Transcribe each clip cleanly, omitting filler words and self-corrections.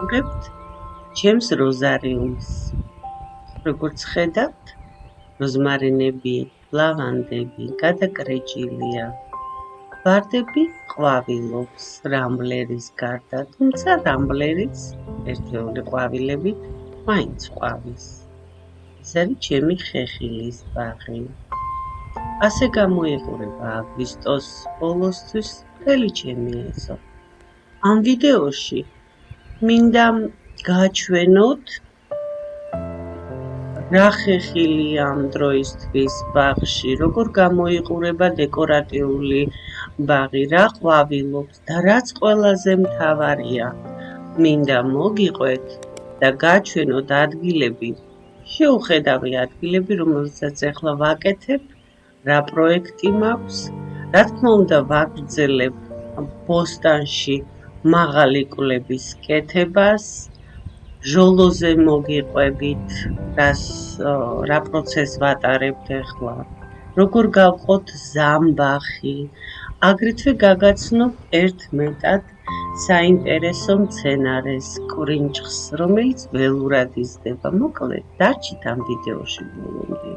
ვიყურებთ ჩემს როზარიუმს. როგორც ხედავთ, როზმარინები, ლავანდები გადაკრეჭილია. ვარდები ყვავილობს რამბლერის გარდა, თუმცა რამბლერიც ერთეული ყვავილებით მაინც ყვავის. ეს არის ჩემი ხეხილის ბაღი. ასე გამოიყურება აგვისტოს ბოლოსთვის მთელი ჩემი ეზო. ამ ვიდეოში მინდა გაჩვენოთ რა ხეხილია ამ დროისთვის ბაღში, როგორ გამოიყურება დეკორატიული ბაღი, რა ყვავილობს და რაც ყველაზე მთავარია, მინდა მოგიყვეთ და გაჩვენოთ ადგილები, შეუხედავი ადგილები, რომელსაც ახლა ვაკეთებ, რა პროექტი მაქვს, რა თქმა უნდა ვაგრძელებ ბოსტანში მაღალი კვლების კეთებას, ჟოლოზე მოგიყვებით, რა პროცესს ვატარებთ ახლა, როგორ გავყოთ ზამბახი, აგრეთვე გაგაცნობ ერთ მეტად საინტერესო მცენარეს, კვრინჭხს, რომელიც ველურად იზრდება. მოკლედ, დარჩით ამ ვიდეოში ბოლომდე.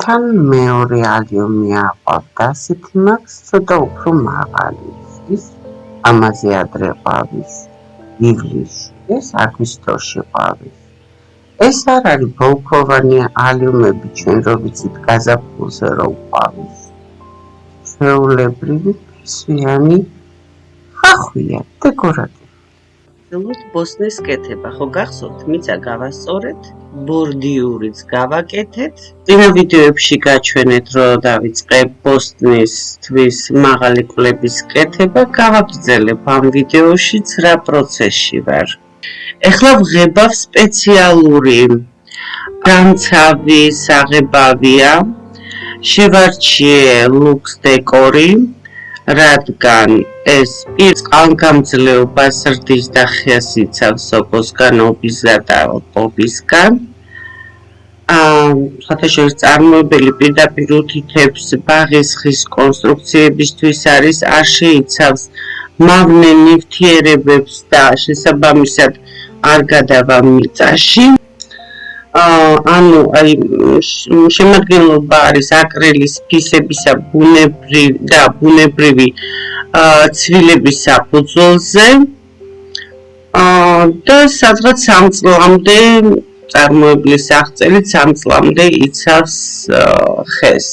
თან მეორე ალიუმი აყვავდა, ასეთი მაქვს ცოტა უფრო მაღალი ის, ამაზე ადრე ყვავის, ივლისში, ეს აგვისტოში ყვავის. ეს არ არის ბოლქვოვანი ალიუმები, ჩვენ რო ვიცით გაზაფხულზე რო ყვავის. ჩვეულებრივი ფესვიანი ხახვია, დეკორატიული. ბოსტნის კეთება, ხო გახსოვთ, მიწა გავასწორეთ, ბორდიურიც გავაკეთეთ. წინა ვიდეოებში გაჩვენეთ, რომ დავიწყებ ბოსტნისთვის მაღალი კვლების კეთება, გავაგრძელებ ამ ვიდეოშიც რა პროცესში ვარ. ეხლა ვღებავ სპეციალური გამცავი საღებავია, შევარჩიე ლუქს დეკორი, რადგან ეს წყალგამძლეობას ზრდის და ხეას იცავს სოკოსგან, ობისგან და ობისგან. საერთაშორისო წარმოებელი პირდაპირ უთითებს ბაღის ხის კონსტრუქციებისთვის არის, არ შეიცავს მავნე ნივთიერებებს და შესაბამისად არ გადავა მიწაში. ანუ შემადგენლობა არის აკრილის ფისებისა ბუნებრივი ცვილების საფუძველზე და სადღაც 3 წლამდე წარმოებლის აღწერით 3 წლამდე იცავს ხეს.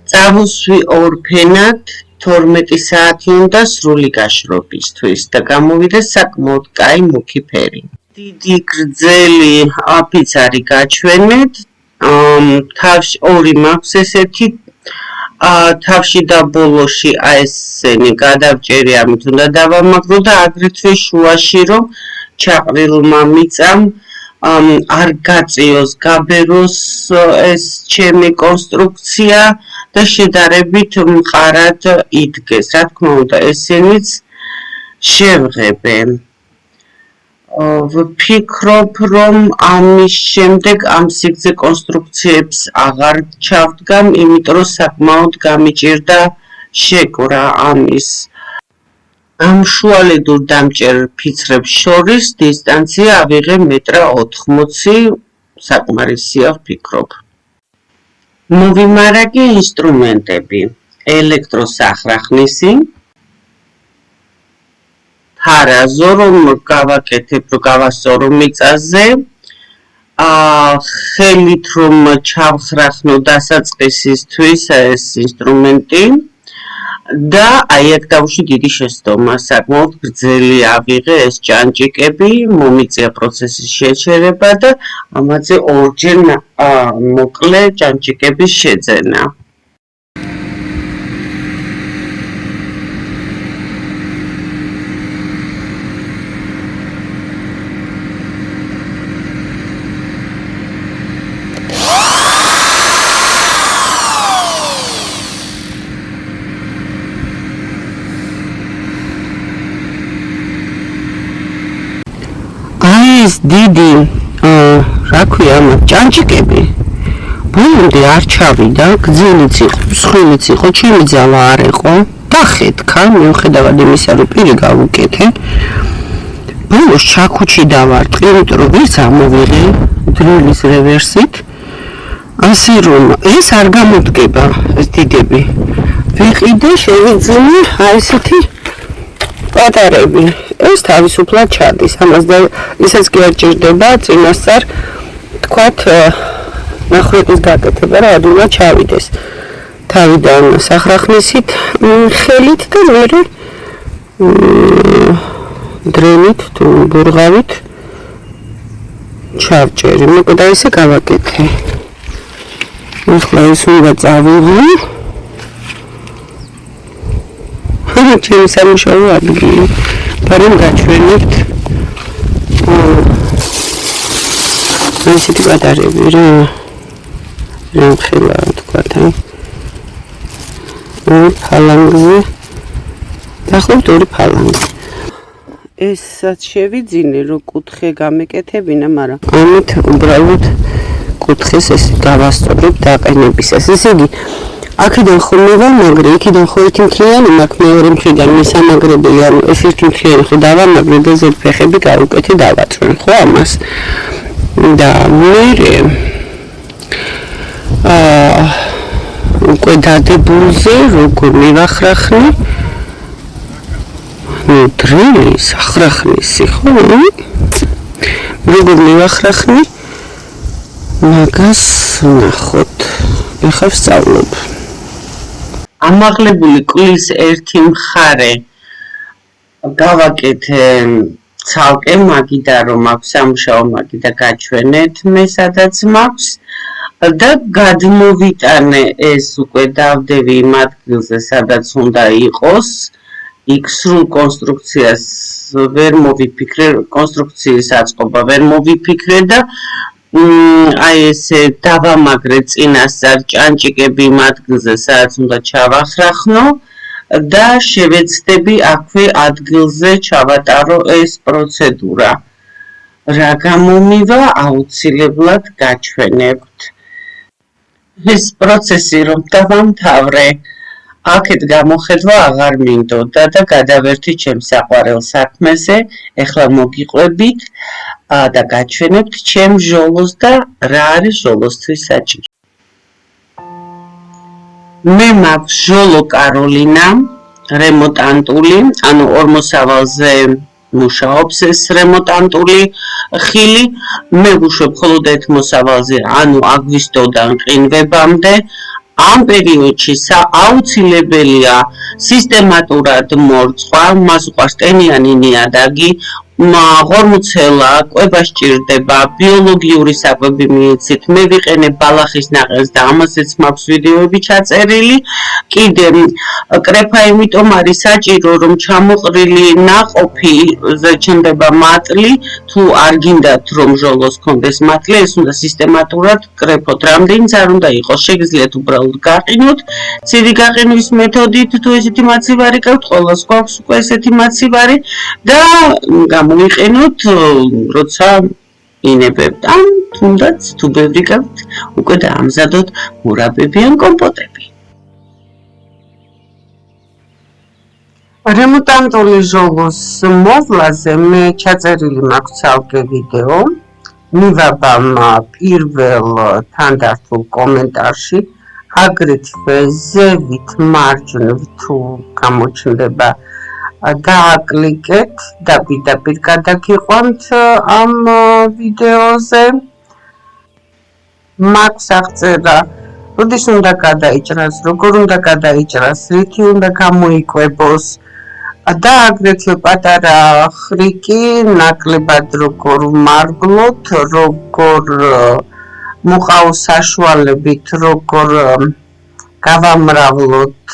წავუსვი ორფენად 12 საათი უნდა სრული გაშრობისთვის და გამოვიდა საკმაოდ კაი მუქი ფერი. დიდი გრძელი აფიცარი გაჩვენეთ, თავში ორი მაქვს ესეთი, თავში და ბოლოში ესენი გადავჭერი, ამით უნდა დავამაგრო და აგრეთვე შუაში, რომ ჩაყრილმა მიწამ არ გაწიოს, გაბეროს ეს ჩემი კონსტრუქცია და შედარებით მყარად იდგეს. რა თქმა უნდა, ესენიც შევღებე. ვფიქრობ, რომ ამის შემდეგ ამ სიგრძე კონსტრუქციებს აღარ ჩავდგამ, იმიტომ რომ საკმაოდ გამიჭირდა შეკვრა ამის. ამ შუალედურ დამჭერ ფიცრებს შორის დისტანცია ავიღე 1.80 მ, საკმარისია ვფიქრობ. მოვიმარაგე ინსტრუმენტები, ელექტროსახრახლისი, თარაზო, რომ გავაკეთებ, რომ გავასწორო მიწაზე, ხელით რომ ჩავხრახნო დასაწყისისთვის ეს ინსტრუმენტი და აი აქ დავუშვი დიდი შეცდომა, საკმაოდ გრძელი ავიღე ეს ჭანჭიკები, მომიწია პროცესის შეჩერება და ამაზე ორჯერ მოკლე ჭანჭიკების შეძენა. დიდი რა ქვია ამ ჭანჭიკები ბოლომდე არ ჩავიდა, გძილიც იყო, მსხვილიც იყო, ჩემი ძალა არ იყო, დახეთქა, მიუხედავად იმისა, რომ პირი გავუკეთე. ბოლოს ჩაქუჩი დავარტყი, იმიტომ რომ ვერც ამოვიღე დრილის რევერსით. ასე რომ ეს არ გამოდგება ეს დიდები. ვიყიდე შევიძინე აი ესეთი პატარები. ეს თავისუფლად ჩადის. ამას და ისიც კი არ ჭირდება წინასწარ თქვათ ნახვეყის გაკეთება რა ადვილა ჩავიდეს. თავიდან სახრახნისით ხელით და მერე დრენით თუ ბურღავით ჩავჭერი. მოკლედ ესე გავაკეთე. ახლა ეს უნდა წავიღო. ჩემი სამუშაო ადგილი. პარემ გაჩვენებთ. ესეთი პატარები რა. ხელა თქვათ ფალანგზე. დაახლოებით 2 ფალანგი. ესაც შევიძინე რომ კუთხე გამეკეთებინა, მაგრამ ამით უბრალოდ კუთხეს ეს გავასწორებ დაყენებისას. ესე იგი, აქედან ხოლმე ვამაგრე, იქიდან ხო ერთი მთლიანი მაქვს მეორე მხრიდან მისამაგრებელი, ანუ ეს ერთი მთლიანი ხო დავამაგრე და ზედ ფეხები გავუკეთე დავაწვენ, ხო ამას. და მერე უკვე დადებულზე როგორ მივახრახნი დრილი სახრახნისი ხო? როგორ მივახრახნი მაგას ნახოთ. ეხლა ვსწავლობ. ამაღლებული კვლის ერთი მხარე გავაკეთე ცალკე მაგიდა რომ აქვს სამუშაო მაგიდა გაჩვენეთ მე სადაც მაქვს და გადმოვიტანე ეს უკვე დავდევი იმ ადგილზე სადაც უნდა იყოს. იქ სრულ კონსტრუქციას ვერ მოვიფიქრე, კონსტრუქციის აწყობა ვერ მოვიფიქრე და აი ესე დავამაგრე წინასწარ ჭანჭიკები იმ ადგილზე სადაც უნდა ჩავახრახნო და შევეცდები აქვე ადგილზე ჩავატარო ეს პროცედურა. რა გამომივა აუცილებლად გაჩვენებთ. ეს პროცესი რომ დავამთავრე, აქეთ გამოხედვა აღარ მინდოდა და გადავერთი ჩემს საყვარელ საქმეზე. ეხლა მოგიყვებით და გაჩვენებთ ჩემ ჟოლოს და რა არის ჟოლოსთვის საჭირო. მე მაქვს ჟოლო კაროლინა, რემონტანტული, ანუ ორმოსავალზე მუშაობს ეს რემონტანტული ხილი. მე ვუშვებ მხოლოდ ერთ მოსავალზე, ანუ აგვისტოდან ყინვებამდე. ამ პერიოდში აუცილებელია სისტემატურად მორწვა, მას უყვარს ტენიანი ნიადაგი, ღორმუცელა, კვება სჭირდება, ბიოლოგიური საკვები მიეცით. მე ვიყენებ ბალახის ნაყენს და ამასაც მაქვს ვიდეოები ჩაწერილი. კიდე კრეფა იმიტომ არის საჭირო, რომ ჩამოყრილი ნაყოფი ჩნდება მატლი, თუ არ გინდათ რომ ჟოლოს კონდეს მატლი, ეს უნდა სისტემატურად კრეფოთ. რამდენიც არ უნდა იყოს, შეგიძლიათ უბრალოდ გაყინოთ. ცივი გაყინვის მეთოდით თუ ესეთი მაცივარი გაქვთ, ყველას გვაქვს უკვე ესეთი მაცივარი და მოიყენოთ როცა ინებებთ ან თუნდაც თუ ბევრი გაქვთ უკვე დაამზადოთ მურაბები ან კომპოტები. რემონტანტული ჟოლოს მოვლაზე მე ჩაწერილი მაქვს ცალკე ვიდეო. მივაბამ პირველ თანდართულ კომენტარში, აგრეთვე ზევით მარჯვნივ თუ გამოჩნდება გააკლიკეთ და პირდაპირ გადაგიყვანთ ამ ვიდეოზე. მაქვს აღწერა, როდის უნდა გადაიჭრას, როგორ უნდა გადაიჭრას, რითი უნდა გამოიკვებოს და აგრეთვე პატარა ხრიკი, ნაკლებად როგორ ვმარგლოთ, როგორ მოყავს საშუალებით, როგორ გავამრავლოთ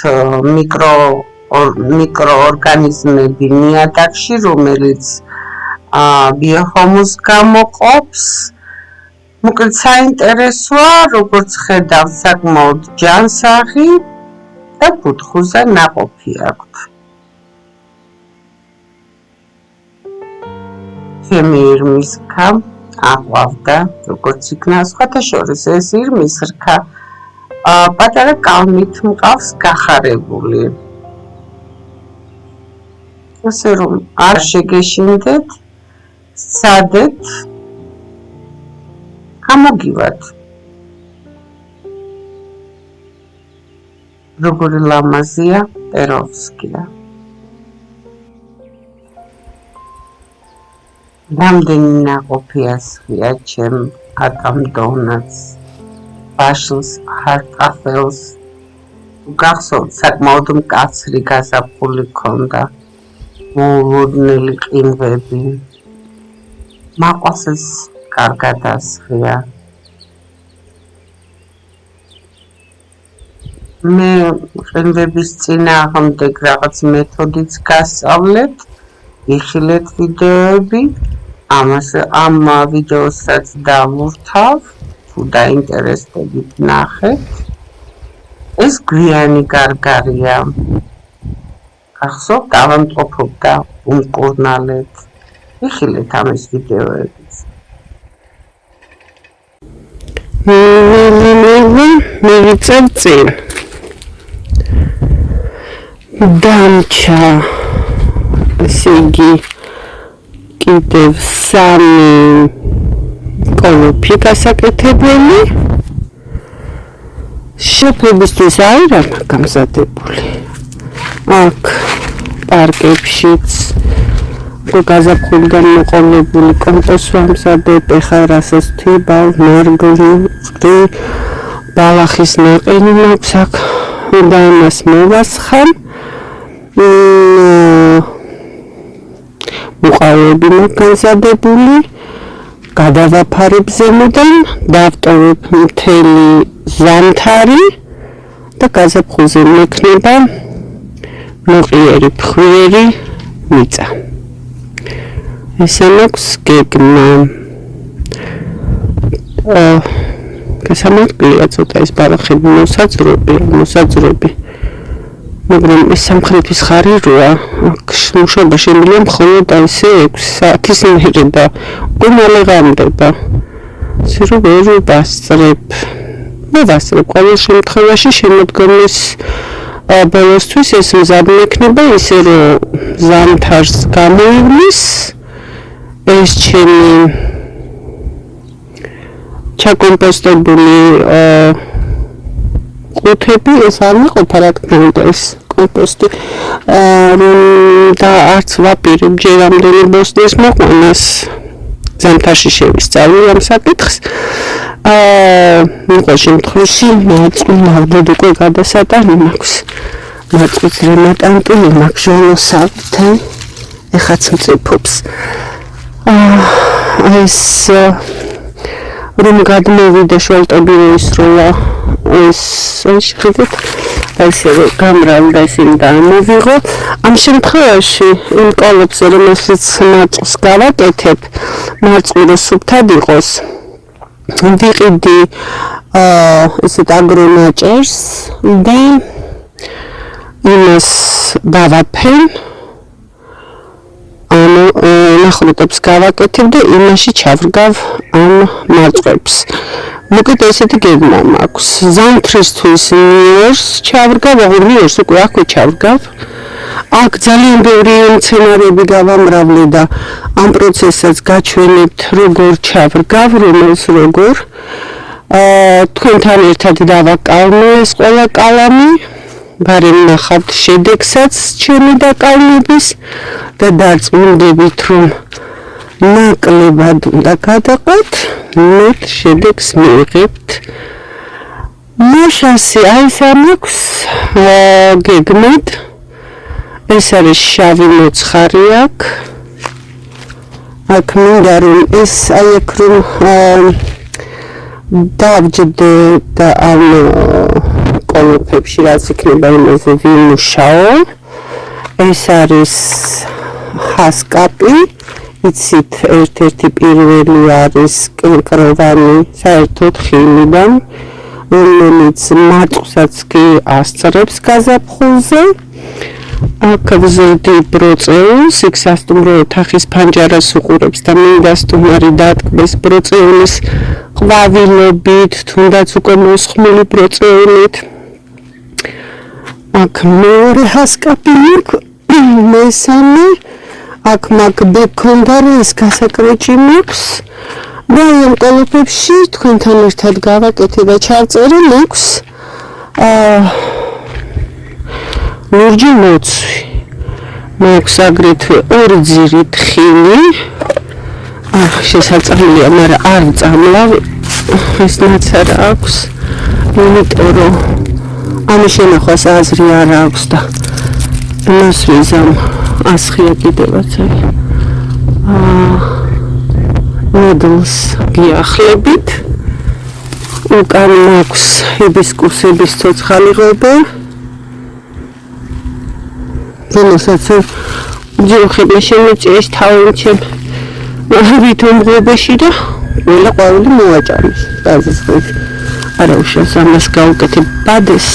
მიკროორგანიზმები ნიადაგში, რომელიც ბიოჰუმუსს გამოყოფს. მოკლედ საინტერესოა, როგორც ხედავთ, საკმაოდ ჯანსაღი და ბუთხუზე ნაყოფი აქვთ. ჩემი ირმის რქა აყვავდა, როგორც იქნა სხვათა შორის ეს ირმის რქა პატარა კალმით მყავს გახარებული. ასე რომ არ შეგეშინდეთ, სადეთ გამოგივათ როგორი ლამაზია პეროვსკია რამდენი ნაყოფია სხია ჩემ ატამ დონატს ბაშლს ჰარტაფელს გახსოვთ საკმაოდ მკაცრი გაზაფხული ქონდა მოულოდნელი ყინვები მაყვას ეს კარგად ასხია მე ყინვების წინააღმდეგ რაღაც მეთოდიც გასწავლეთ იხილეთ ვიდეოები ამ ვიდეოსაც დავურთავ თუ დაინტერესდებით ნახეთ ეს გვიანი გარგარია ახსოვთ ავადმყოფობდა უმკურნალეთ იხილეთ ამის ვიდეოებიც მივიწევ წინ დამჩა ესე იგი კიდევ 3 კოლოფი გასაკეთებელი შეფებისთვის არა გამზადებული აქ პარკებშიც გაზაფხულიდან მოყოლებული კომპოსტს ვამზადებ ეხლა რასაც თიბავ მარგლი ბალახის ნაყინი მაქვს აქ უნდა ამას მოვასხამ მუყავები მაქვს განზადებული გადავაფარებ ზემოდან დავტოვებ მთელი ზამთარი და გაზაფხულზე მექნება მოყიერი ფხვიერი მიწა ესე მაქვს გეგმა გასამართლია ცოტა ის ბალახები მოსაძრობი მაგრამ ეს სამხრეთის ხარი როა აქ მუშაობა შემიძლია მხოლოდ ესე 6 საათის მერე და უმალე გამდება ისე რომ ვერ ვასწრებ ყოველ შემთხვევაში შემოდგომის ბოლოსთვის ეს მზად მექნება ისე რომ ზამთარს გამოივლის ეს ჩემი ჩაკომპოსტებული ყუთები ეს არ მეყოფა რა თქმა უნდა ეს კომპოსტი და არც ვაპირებ ჯერ ამდენი ბოსტნის მოყვანას ზამთარში შევისწავლე ამ საკითხს ყოველ შემთხვევაში მაწყვილ ნამდვილად უკვე გადასატანი მაქვს მაწყვილს რემატანტული მაქვს ჟოლოსავთან ეხაც მწიფობს ეს რომ გადმოვიდა შვალტები ისროლა ეს შეხედეთ ასევე გამრავლდა ისინი და ამოვიღო ამ შემთხვევაში იმ კოლოფზე რომელსაც მაწყვილს გავაკეთებ მაწყვილო სუფთად იყოს ვიყიდი ესეთ აგრონაჭერს და იმას დავაფენ ნახრუტებს გავაკეთებ და იმაში ჩავრგავ ამ მარწყვებს მოკლედ ესეთი გეგმა მაქვს ზამთრისთვის ნიორს ჩავრგავ ნიორს უკვე აქვე ჩავრგავ აქ ძალიან ბევრი მცენარეები გავამრავლე და ამ პროცესსაც გაჩვენებთ როგორ ჩავრგავ რომელს როგორ თქვენთან ერთად დავაკალმე ეს ყველა კალამი გარემ ნახავთ შედეგსაც ჩემი დაკალმების და დარწმუნდებით რომ ნაკლებად უნდა გადაყოთ მეტ შედეგს მივიღებთ მაშასი აი სამაქვს გეგმად ეს არის შავი მოცხარი აქ მინდა რომ ეს აი აქ რომ დავჯდე და ამ კოლოფებში რაც იქნება იმაზე ვიმუშაო ეს არის ჰასკაპი იცით ერთ-ერთი პირველი არის კენკროვანი საერთოდ ხილიდან რომელიც მარწყვლსაც კი ასწრებს გაზაფხულზე აქ ვზრდი ბროწეულს იქ სასტუმრო ოთახის ფანჯარას უყურებს და მინდა სტუმარი დატკბეს ბროწეულის ყვავილობით თუნდაც უკვე მოსხმული ბროწეულით აქ მეორე ჰასკაპი მესამე აქ მაგბი გქონდა რომ ეს გასაკრეჭი მაქვს და ამ კოლოფებში თქვენთან ერთად გავაკეთე და ჩავწერე მაქვს ლურჯი მოცვი მაქვს აგრეთვე ორი ძირით ხილი შესაძლებელია მაგრამ არ წამლავ ეს ნაცარა აქვს იმიტომ რომ ამის შენახვას აზრი არ აქვს და მას ვიზამ ასხია კიდევაც ნოდლს გიახლებით უკან მაქვს ჰიბისკუსების ცოცხალი ღობე რომელსაც ჯოხები შემოწიეს თავინჩემ ვითომ ღობეში და ყველა ყვავილი მოვაჭამის დაზისხვის არა უშავს ამას გავუკეთებ ბადეს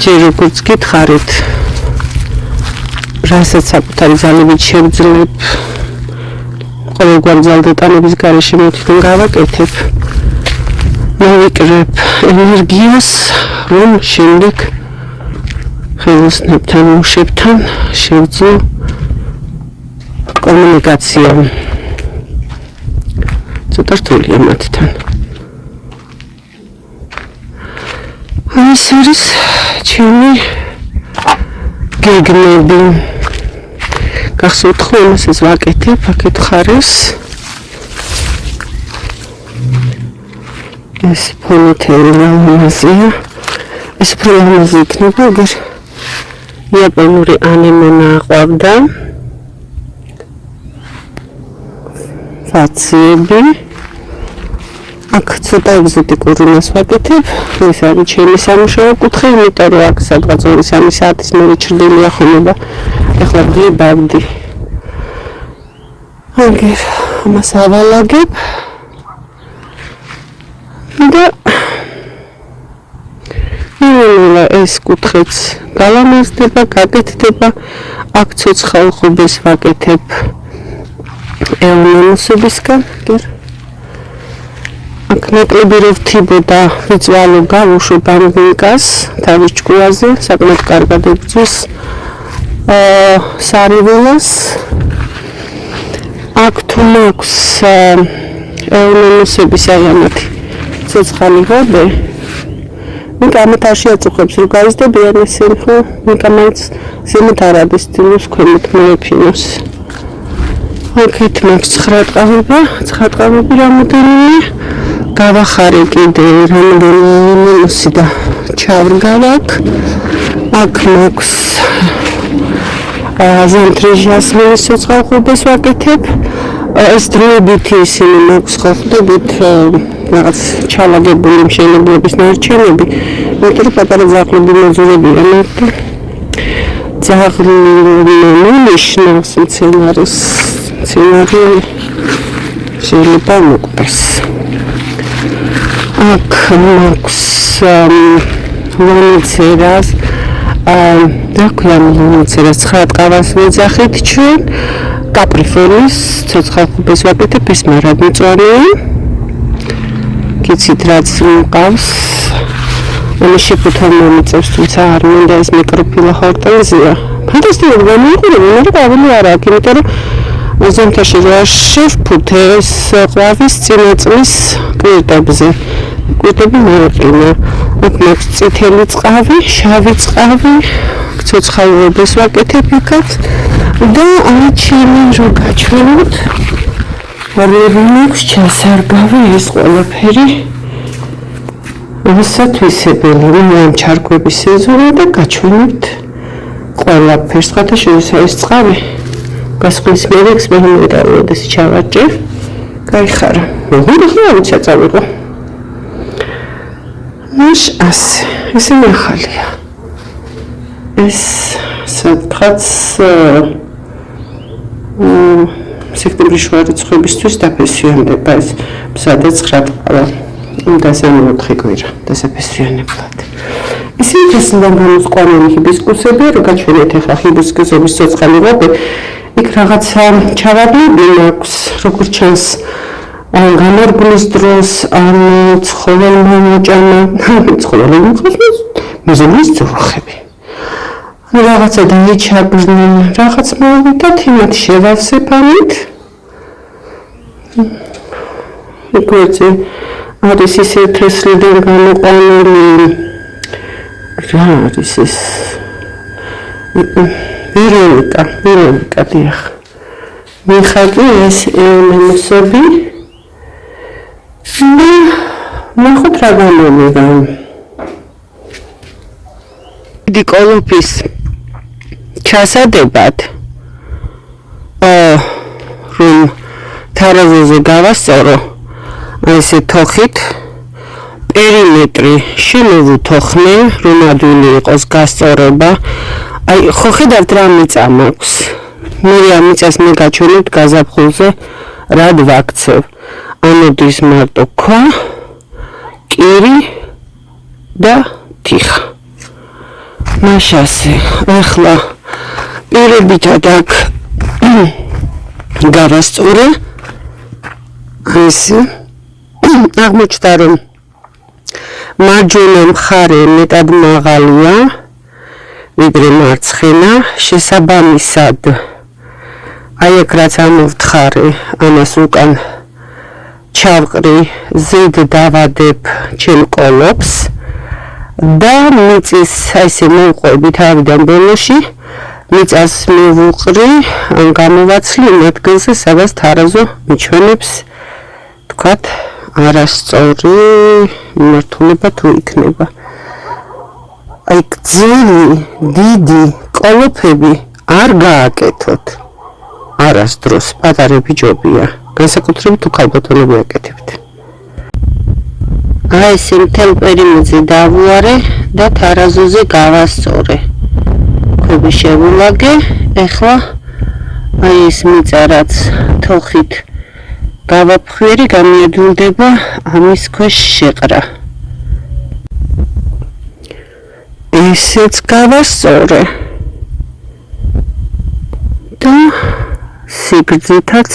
ჯერ როგორც გითხარით რასაც საკუთარი ძალებით შევძლებ ყოველგვარ ძალდატანების გარეშე მოთვითონ გავაკეთებ მოვიკრებ ენერგიას რომ შემდეგ ხელოსნებთან მუშებთან შევძლო კომუნიკაცია ცოტა რთულია მათთან ეს არის ჩემი გეგმები გახსოვთ რომ ეს ვაკეთებ აქეთ ხარეს ეს ფონიტელი ლამაზია ეს პროგრამაზე იქნება ეგერ იაპონური ანემონა აყვავდა ფაციები აქ ცოტა ეგზოტიკური მას ვაკეთებ ეს არის ჩემი სამუშაო კუთხე იმიტომ რომ აქ სადღაც 2-3 საათის მერე ჩრდილია ხოლმე და ეხლა ვიბავდი აგერ ამას ავალაგებ და ეს კუთხეც გალამაზდება გაკეთდება აქ ცოცხალ ღობეს ვაკეთებ ეონემოსებისგან აქ ნაკლები რო ვთიბოდა ვიწვალო გავუშო ბამბინკას თავის ჭკუაზე საკმაოდ კარგად ებრძვის სარივულას აქ თუ მაქვს ეონემოსების აი ამათი ცოცხალი ღობე მიკამეთ არ შეაწუხებს რომ გავიზდებიან ესენი ხო მიკამაც ზემოთ არ არის დილოს ქვემოთ მოეფინოს აქეთ მაქვს 9 ტყავები რამოდენიმე გავახარე კიდე რამდენიმე მოსი და ჩავრგავ აქ მაქვს ზამთრიჟას ცოცხალ ღობეს ვაკეთებ ეს დროებითი ისინი მაქვს ხვდებით რაღაც ჩალაგებული მშენებლობის ნარჩენები იმიტომ რომ პატარა ძაღლები მოძურებია მარტო ძაღლი ნიშნავს მცენარეს მცენარე შეიძლება მოკვდეს აქ მაქვს ლომიცერას და ქვემლომიცერას 9 ტყავას ვეძახით ჩვენ კაპრიფონის ცოცხალ ღობეს ვაკეთებ ეს მარადმწვანეა კიცით რაც მყავს ამის შეფუთა მომიწევს თუმცა არ მინდა ეს მიკროფილა ჰორტენზია ფანტასტიკური გამოიყურება მაგრამ ყვავილი არ აქვს იმიტომ რომ ზამთარში რა შევფუთე ეს ყვავის წინაწლის კვირტებზე კვირტები მოეყინა აქ მაქვს წითელი წყავი შავი წყავი ცოცხალ ღობეს ვაკეთებ იქაც და ჩემი რო გაჩვენოთ რეალურს ჩასარგავი ეს ყველაფერი ვისათვისებელი რომ ჩარკვების სეზონია და გაჩვენოთ ყველაფერს ხათა შეიძლება წყავი გასხვის მე ექსპერიმენტი როდესაც ჩავარჭე გაიხარა მოგვიხარა ვიცი წავიღო მაშ ასე ესე ახალია ეს სადღაც სექტემბრის შუა რიცხვებისთვის დაფესვიანდება ეს მზადე 9 ტყავა იმდაზე 4 კვირა დასაფესვიანებლად ისინი შესაძლოა გამოსყვანილი ჰიბისკუსები რომ გაჩვენეთ ახლა ჰიბისკუსების ცოცხალი ღობე იქ რაღაცა ჩავარდნები აქვს როგორც ჩანს გამარგვლის დროს ან ცხოველმა მოჭამა ცხოველმა მეზობლის ძროხები რაღაცა დაიჩაგდნენ რაღაც მოვიდათ იმათ შევავსებანით იკვეცი არის ისე თესლიდან გამოყვანილი რა არის ეს ვერონიკა დიახ მიხაკი ეს ელემენტები ნახოთ რა გამომიდა დიკოლოფის ჩასადებად რომ თარაზოზე გავასწორო ესე თოხით პერიმეტრი შემოვუთოხნე რომ ადვილი იყოს გასწორება აი ხო ხედავთ რა მიწა მაქვს მე ამ მიწას მე გაჩვენებთ გაზაფხულზე რად ვაქცევ ამოდის მარტო ქვა კირი და თიხა მაშასე ახლა პირებითად აქ გავასწორე ესე აღმოჩნდა რომ მარჯვენა მხარე მეტად მაღალია ვიდრე მარცხენა შესაბამისად აი აქ რაც ამოვთხარე ამას უკან ჩავყრი ზედ დავადებ ჩემ კოლოფს და მიწის ესე მოვყვები თავიდან ბოლოში მიწას მოვუყრი ან გამოვაცლი იმ ადგილზე სადაც თარაზო მიჩვენებს თქვათ არასწორი მიმართულება თუ იქნება აი გრძელი დიდი კოლოფები არ გააკეთოთ არასდროს პატარა ბიჭობია განსაკუთრებით თუ ქალბატონები აკეთებთ აი ესე მთელ პერიმეტრზე დავუარე და თარაზოზე გავასწორე ქვები შევულაგე ეხლა აი ეს მიწა რაც თოხით გავაფხვიერი გამიადვილდება ამის ქვეშ შეყრა ესეც გავასწორე და სიგრძითაც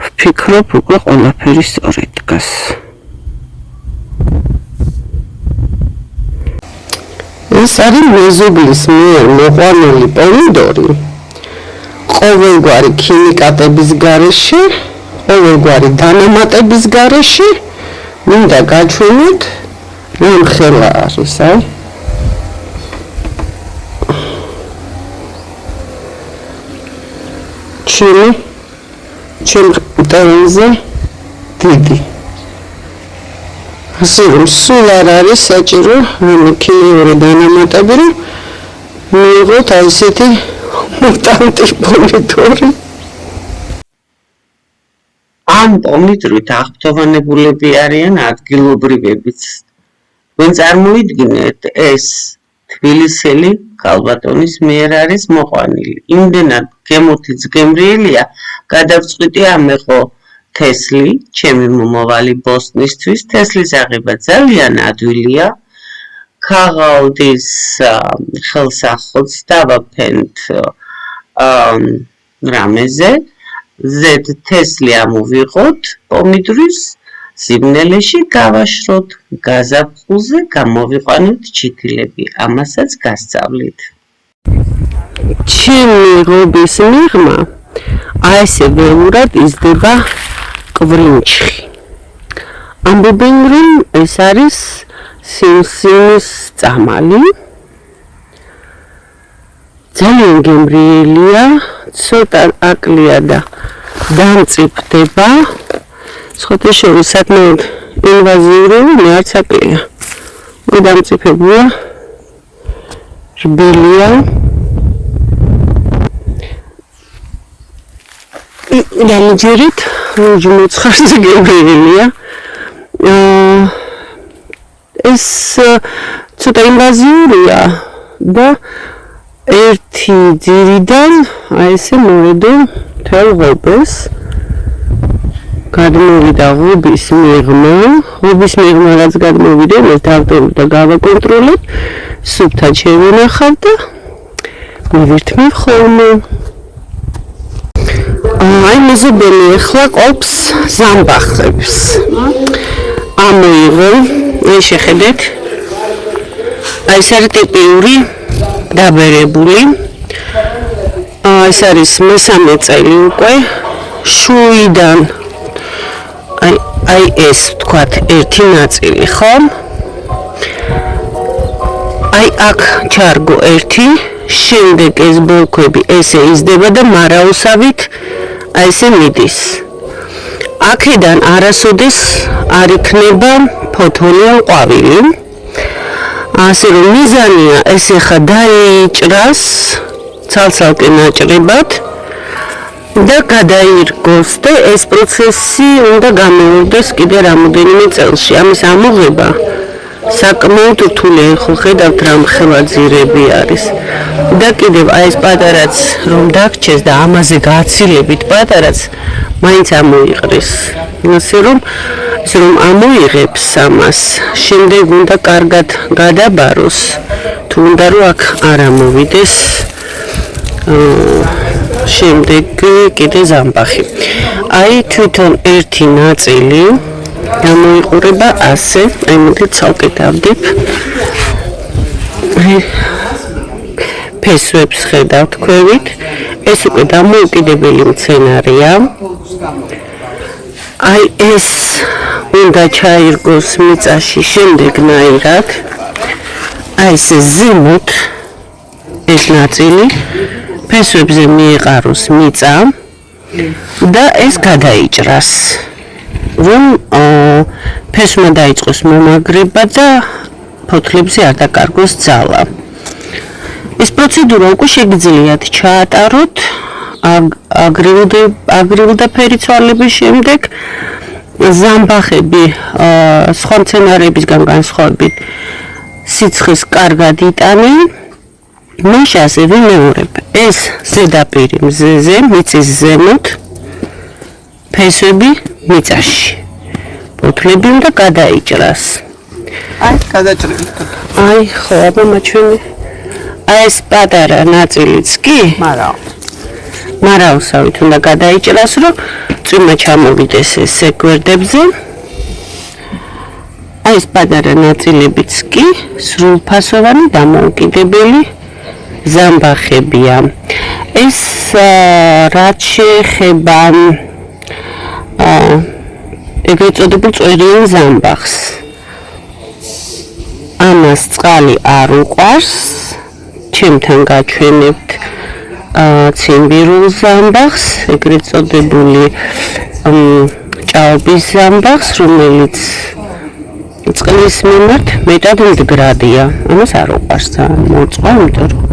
ვფიქრობ უკვე ყველაფერი სწორად დგას ეს არის მეზობლის მიერ მოყვანილი პომიდორი ყოველგვარი ქიმიკატების გარეშე ყოველგვარი დანამატების გარეშე მინდა გაჩვენოთ რომ ხელა არის აი ჩემ მტერზე დიდი ასე რომ სულ არ არის საჭირო ქიმიური დანამატები რომ მიიღოთ აი ესეთი მუტანტი პომიდორი ამ პომიდორით აღფრთოვანებულები არიან ადგილობრივებიც ვინ წარმოიდგინეთ ეს თბილისელი ქალბატონის მიერ არის მოყვანილი იმდენად გემოთი ძგემრიელია გადავწყვიტე ამეყო თესლი ჩემი მომავალი ბოსტნისთვის თესლის აღება ძალიან ადვილია ქაღალდის ხელსაყრელს დავაფენთ რამეზე ზედ თესლი ამოვიღოთ პომიდორის სიბნელეში გავაშროთ გაზაფხულზე გამოვიყვანოთ ჩითილები ამასაც გასწავლით ჩემი ღობის მიღმა აი ესე ველურად იზრდება კვრინჩხი ამბობენ რომ ეს არის სიმსივნის წამალი ძალიან გემრიელია ცოტა აკლია და დამწიფდება სხვათა შორის საკმაოდ ინვაზიური მე არც აკლია დამწიფებულა რბილია დამჯერით მოცხარზე გემრიელია ეს ცოტა ინვაზიურია და ერთი ძირიდან აი ესე მოვედო მთელ ღობეს გადმოვიდა ღობის მიღმა რაც გადმოვიდა ეს დავტოვებ და გავაკონტროლებ სუფთად შევინახავ და მივირთმევ ხოლმე აი მეზობელი ახლა ყოფს ზამბახებს ამოიღო ეს შეხედეთ აი ეს არის ტიპიური დაბერებული. ეს არის მესამე წელი უკვე შუიდან აი ეს თქვათ ერთი ნაწილი ხო? აი აქ ჩარგო ერთი, შემდეგ ეს ბოლქვები ესე იზრდება და მარაოსავით აი ესე მიდის. აქედან არასოდეს არ იქნება ფოთოლი ან ყვავილი. ასე რომ მიზანია ეს ახლა დაიჭრას ცალ-ცალკე ნაჭრებად და გადაირგოს და ეს პროცესი უნდა გამოვიდეს კიდე რამოდენიმე წელში. ამის ამოღება საკმაოდ რთულია, ხო ხედავთ რა მხევაძირები არის. და კიდევ აი ეს პატარაც რომ დაგჭეს და ამაზე გააცილებით პატარაც მაინც ამოიყრის. ასე რომ ამოიღებს ამას, შემდეგ უნდა კარგად გადაბაროს, თუ უნდა რომ აქ არ ამოვიდეს შემდეგ კიდე ზამბახი. აი თვითონ ერთი ნაწილი გამოიყურება ასე, აი მოდით ცალკე დავდებ. ფესვებს ხედავთ ქვევით, ეს უკვე დამოუკიდებელი მცენარეა. აი ეს უნდა ჩაირგოს მიწაში შემდეგნაირად. აი ეს ზემოთ ეს ნაწილი ფესვებზე მიეყაროს მიწა და ეს გადაიჭრას. რომ ფესვმა დაიწყოს მომაგრება და ფოთლებზე არ დაკარგოს ძალა. ეს პროცედურა უკვე შეგიძლიათ ჩაატაროთ აგრილდაფერი ცვალების შემდეგ. ზამბახები სხვა მცენარეებისგან განსხვავებით სიცხეს კარგად იტანენ. მაშ ასე ვიმეორებ, ეს ზედაპირი მზეზე, მიწის ზემოთ, ფესვები მიწაში. ფოთლები უნდა გადაიჭრას. აი, გადაჭრილი. აი, ხო, აბა მაჩვენე. აი ეს პატარა ნაწილიც კი, მარაოსავით უნდა გადაიჭრას, რომ წვიმა ჩამოვიდეს ეს გვერდებზე. აი ეს პატარა ნაწილებიც კი, სრულფასოვანი დამოუკიდებელი ზამბახებია. ეს რაც შეეხება ეგრეთ წოდებულ წვერიან ზამბახს. ამას წყალი არ უყვარს, ჩემთან გაჩვენებთ ციმბირულ ზამბახს, ეგრეთ წოდებული ჭაობის ზამბახს, რომელიც წყლის მიმართ მეტად მდგრადია. ამას არ უყვარს მოწყვა, იმიტომ რომ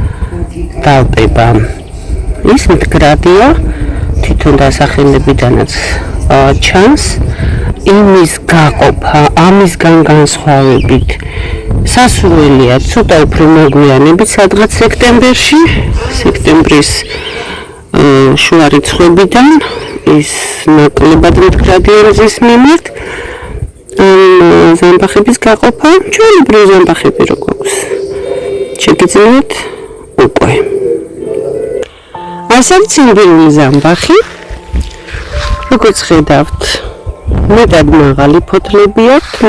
დალპება. ის მდგრადია, თვითონ დასახელებიდანაც ჩანს იმის გაყოფა, ამისგან განსხვავებით. სასურველია ცოტა უფრო მოგვიანებით, სადღაც სექტემბერში, სექტემბრის შუა რიცხვებიდან ის ნაკლებად მდგრადია მზის მიმართ. ზამბახების გაყოფა, ჩვეულებრივი ზამბახები რო გვაქვს. შეგიძლიათ უკვე. ეს არის ციმბირული ზამბახი. როგორც ხედავთ, მეტად მაღალი ფოთლები აქვს,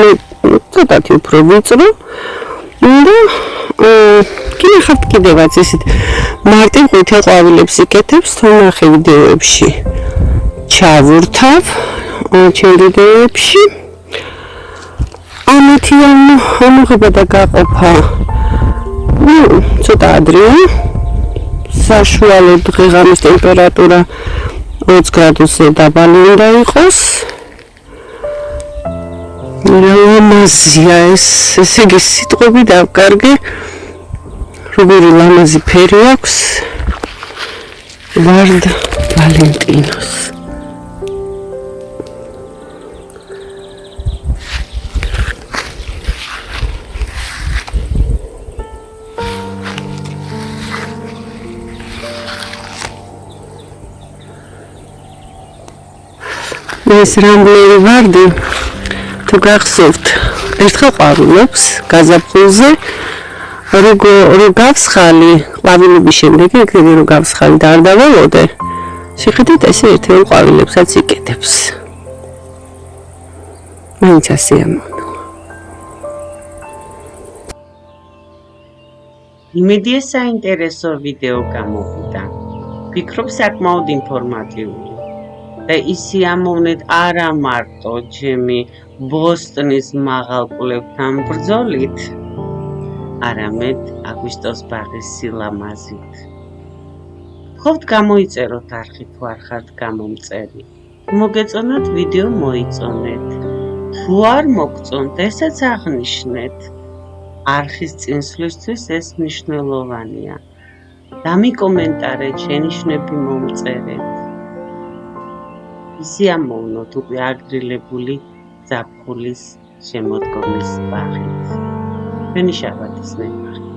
ცოტათი უფრო ვიწრო და კინახავთ კიდევაც ისეთ მარტივ ყვითელ ყვავილებს იკეთებს, თუ ნახე ვიდეოებში ჩავურთავ ჩემ ვიდეოებში. ამათი ამოღება და გაყოფა ცოტა ადრეა. საშუალო დღე-ღამის ტემპერატურა 20 გრადუსზე დაბალი უნდა იყოს. ლამაზია ეს, ესე იგი სიტყვები დავკარგე, როგორი ლამაზი ფერი აქვს ვარდ ვალენტინოს. ეს რამბლერი ვარდი თუ გახსოვთ, ერთხელ ყვავილობს გაზაფხულზე, რო გავსხალი ყვავილობის შემდეგ, ეგრევე რო გავსხალი და არ დაველოდე, შეხედეთ ესე ერთეულ ყვავილებსაც იკეთებს. მაინც ასე ამბობ. იმედია საინტერესო ვიდეო გამოვიდა. ვფიქრობ საკმაოდ ინფორმატიული. და ისი ამოვნეთ არა მარტო ჩემი ბოსტონის მაღალ კვლევთან ბრძოლით, არამედ აგვისტოს ბაღის სილამაზით. ხობთ გამოიწეროთ არხი თუ არ ხართ გამომწერი. მოგეწონათ ვიდეო მოიწონეთ. თუ არ მოგწონთ, ესაც აღნიშნეთ. არხის წინსვლისთვის ეს მნიშვნელოვანია. დამიკომენტარეთ, შენიშვნები მომწერეთ. ისი ამოვნოთ უკვე აგრილებული ზაფხულის შემოდგომის ბაღით. ჩვენი შაბათის ნებართვით.